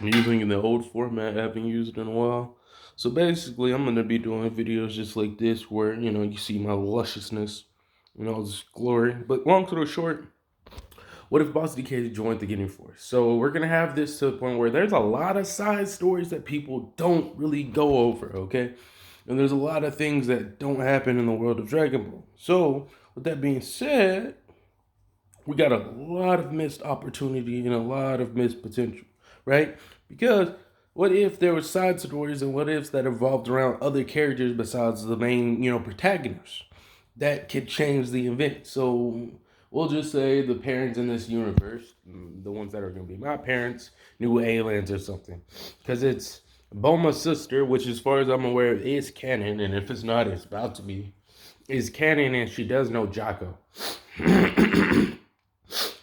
I'm using the old format I haven't used in a while. So basically, I'm gonna be doing videos just like this, where you see my lusciousness, this glory. But long story short, what if Boss DK joined the Ginyu Force? So we're gonna have this to the point where there's a lot of side stories that people don't really go over, okay? And there's a lot of things that don't happen in the world of Dragon Ball. So with that being said, we got a lot of missed opportunity and a lot of missed potential, right? Because what if there were side stories and what ifs that evolved around other characters besides the main, protagonist that could change the event? So we'll just say the parents in this universe, the ones that are going to be my parents, knew aliens or something, because it's Boma's sister, which, as far as I'm aware, is canon, and if it's not, it's about to be, is canon, and she does know Jocko.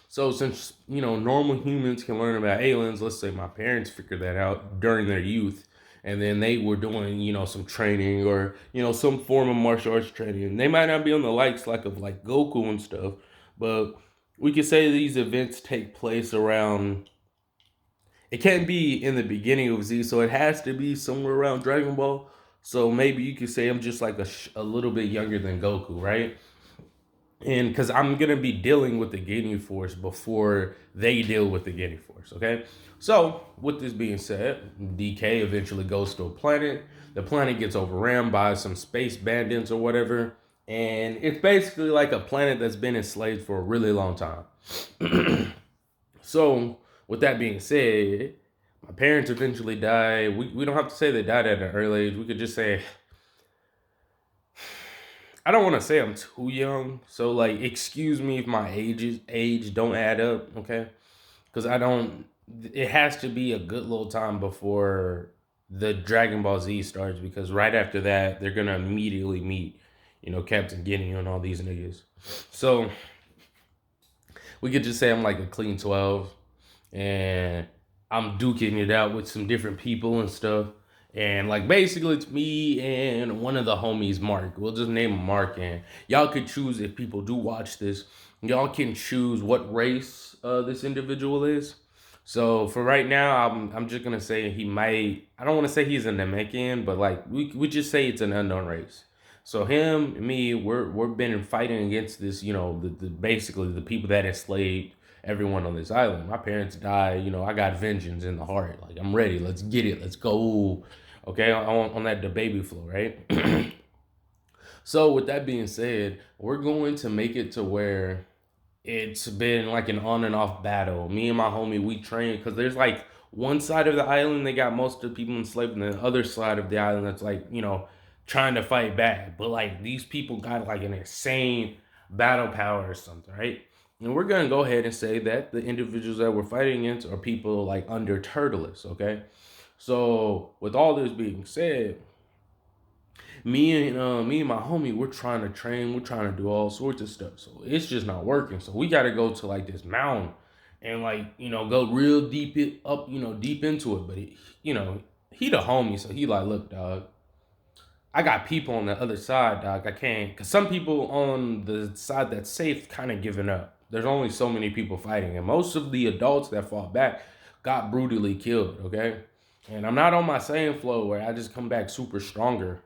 So since normal humans can learn about aliens, let's say my parents figured that out during their youth, and then they were doing some training or some form of martial arts training. They might not be on the likes of like Goku and stuff, but we could say these events take place around. It can't be in the beginning of Z, so it has to be somewhere around Dragon Ball. So maybe you could say I'm just like a little bit younger than Goku, right? And because I'm gonna be dealing with the Ginyu Force before they deal with the Ginyu Force, okay? So, with this being said, DK eventually goes to a planet. The planet gets overrun by some space bandits or whatever, and it's basically like a planet that's been enslaved for a really long time. So, with that being said, my parents eventually die. We don't have to say they died at an early age. We could just say I don't want to say I'm too young, so like excuse me if my age don't add up, okay? Because I don't. It has to be a good little time before the Dragon Ball Z starts, because right after that they're gonna immediately meet, Captain Ginyu and all these niggas. So we could just say I'm like a clean 12, and I'm duking it out with some different people and stuff. And like basically it's me and one of the homies, Mark. We'll just name him Mark, and y'all could choose, if people do watch this, y'all can choose what race this individual is. So for right now, I'm just gonna say he might. I don't want to say he's a Namekian, but like we just say it's an unknown race. So him and me, we're been fighting against this, the basically the people that enslaved everyone on this island. My parents died, I got vengeance in the heart. Like I'm ready. Let's get it. Let's go. Okay, on that the baby flow, right? So with that being said, we're going to make it to where it's been like an on and off battle. Me and my homie, we train because there's like one side of the island they got most of the people enslaved, and the other side of the island that's like trying to fight back. But like these people got like an insane battle power or something, right? And we're gonna go ahead and say that the individuals that we're fighting against are people like under Turtles, okay? So with all this being said, me and my homie, we're trying to train, we're trying to do all sorts of stuff. So it's just not working. So we gotta go to like this mountain and like, go real deep into it. But he the homie, so he like, look, dog, I got people on the other side, dog. I can't, cause some people on the side that's safe kind of giving up. There's only so many people fighting, and most of the adults that fought back got brutally killed, okay? And I'm not on my same flow where I just come back super stronger.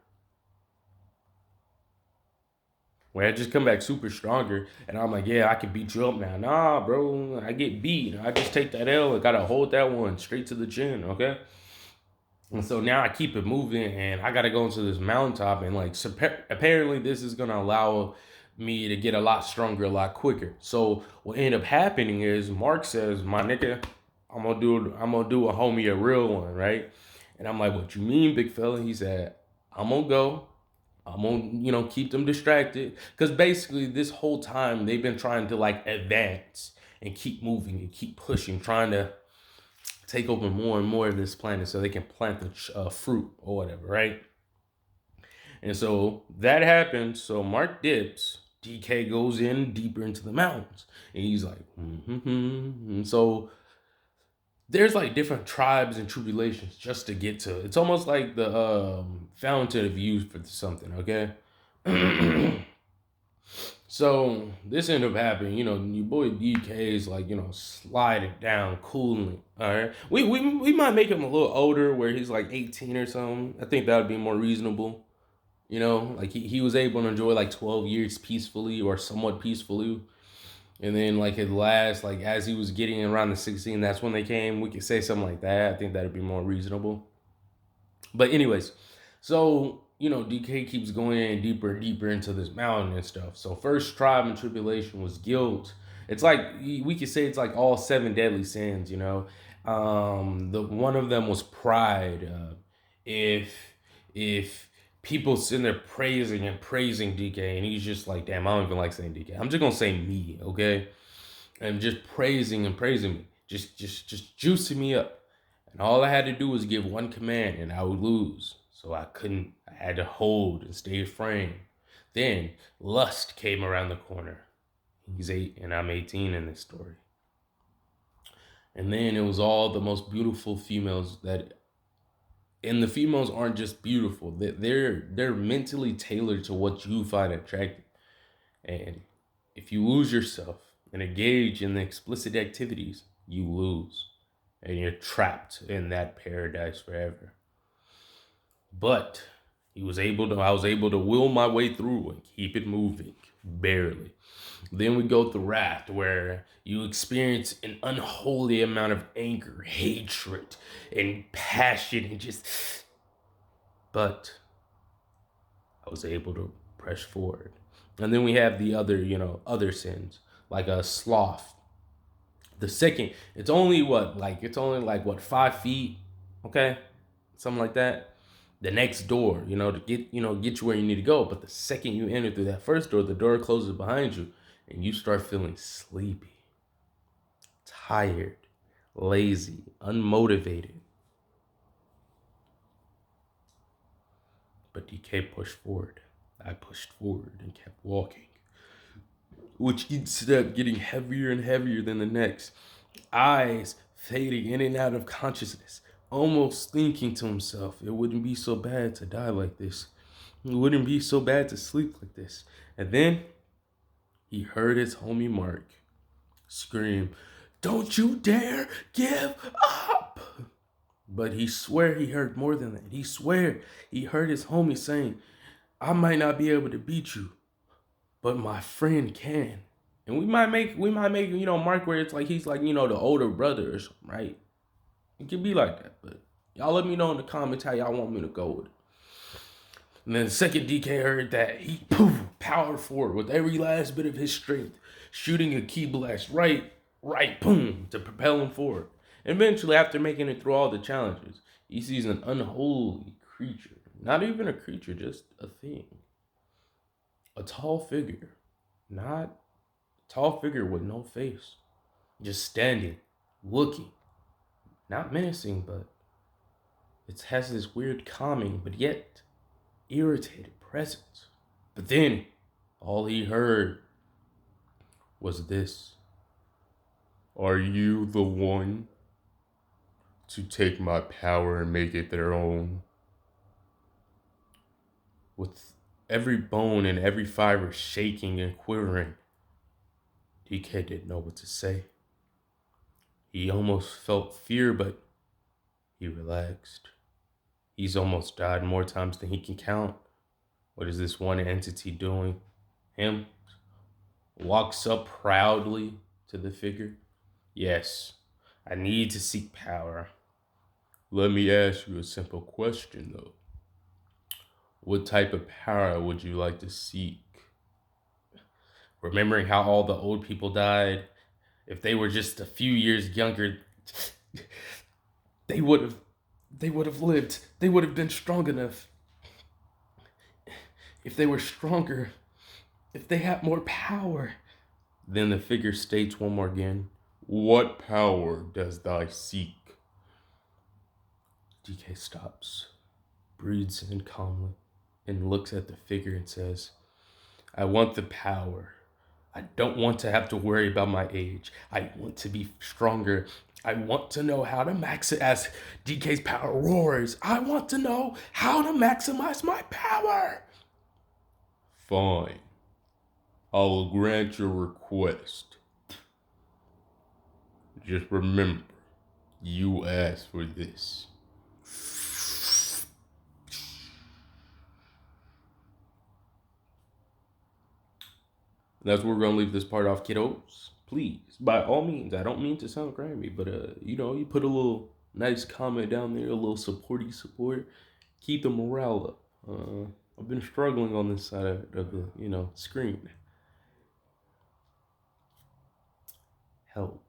Where I just come back super stronger, and I'm like, yeah, I can beat you up now. Nah, bro, I get beat. I just take that L and gotta hold that one straight to the chin, okay? And so now I keep it moving, and I gotta go into this mountaintop, and like, apparently this is gonna allow me to get a lot stronger, a lot quicker. So what ended up happening is Mark says, my nigga, I'm gonna do a homie a real one, right? And I'm like, what you mean, big fella? He said, I'm gonna go. I'm gonna, keep them distracted. Because basically, this whole time, they've been trying to like advance and keep moving and keep pushing, trying to take over more and more of this planet so they can plant the fruit or whatever, right? And so that happens. So Mark dips. DK goes in deeper into the mountains. And he's like, And so there's like different tribes and tribulations just to get to. It's almost like the fountain of youth for something, okay? So this ended up happening. Your boy DK is like, slide it down coolly. All right. We might make him a little older where he's like 18 or something. I think that would be more reasonable. Like he was able to enjoy like 12 years peacefully or somewhat peacefully. And then like at last, like as he was getting around the 16, that's when they came. We could say something like that. I think that'd be more reasonable. But anyways, so DK keeps going in deeper and deeper into this mountain and stuff. So first tribe and tribulation was guilt. It's like we could say it's like all seven deadly sins. The one of them was pride. If if people sitting there praising and praising DK, and he's just like, damn, I don't even like saying DK. I'm just gonna say me, okay? And just praising and praising me, just juicing me up. And all I had to do was give one command and I would lose. So I had to hold and stay framed. Then lust came around the corner. He's 8 and I'm 18 in this story. And then it was all the most beautiful females and the females aren't just beautiful. They're mentally tailored to what you find attractive. And if you lose yourself and engage in the explicit activities, you lose. And you're trapped in that paradise forever. But I was able to will my way through and keep it moving, barely. Then we go through wrath, where you experience an unholy amount of anger, hatred, and passion, but I was able to press forward. And then we have the other sins, like a sloth. The second, it's only like what, 5 feet, okay, something like that. The next door, to get you where you need to go. But the second you enter through that first door, the door closes behind you, and you start feeling sleepy, tired, lazy, unmotivated. But DK pushed forward. I pushed forward and kept walking, which each step getting heavier and heavier than the next. Eyes fading in and out of consciousness, almost thinking to himself, it wouldn't be so bad to die like this. It wouldn't be so bad to sleep like this. And then he heard his homie Mark scream, "Don't you dare give up!" But he swear he heard more than that. He swear he heard his homie saying, "I might not be able to beat you, but my friend can." And we might make Mark where it's like he's like, the older brother or something, right? It could be like that, but y'all let me know in the comments how y'all want me to go with it. And then the second DK heard that, he powered forward with every last bit of his strength, shooting a key blast right, boom, to propel him forward. And eventually, after making it through all the challenges, he sees an unholy creature. Not even a creature, just a thing. A tall figure. Not a tall figure with no face. Just standing, looking. Not menacing, but it has this weird calming, but yet irritated presence. But then, all he heard was this: "Are you the one to take my power and make it their own?" With every bone and every fiber shaking and quivering, DK didn't know what to say. He almost felt fear, but he relaxed. He's almost died more times than he can count. What is this one entity doing? Him walks up proudly to the figure. "Yes, I need to seek power. Let me ask you a simple question, though. What type of power would you like to seek?" Remembering how all the old people died, if they were just a few years younger, they would have lived. They would have been strong enough. If they were stronger, if they had more power. Then the figure states one more again, "What power does thy seek?" DK stops, breathes in calmly, and looks at the figure and says, "I want the power. I don't want to have to worry about my age. I want to be stronger. I want to know how to as DK's power roars. I want to know how to maximize my power." "Fine. I will grant your request. Just remember, you asked for this. That's where we're gonna leave this part off, kiddos. Please, by all means, I don't mean to sound grimy, but you put a little nice comment down there, a little supporty support, keep the morale up. I've been struggling on this side of the screen. Help.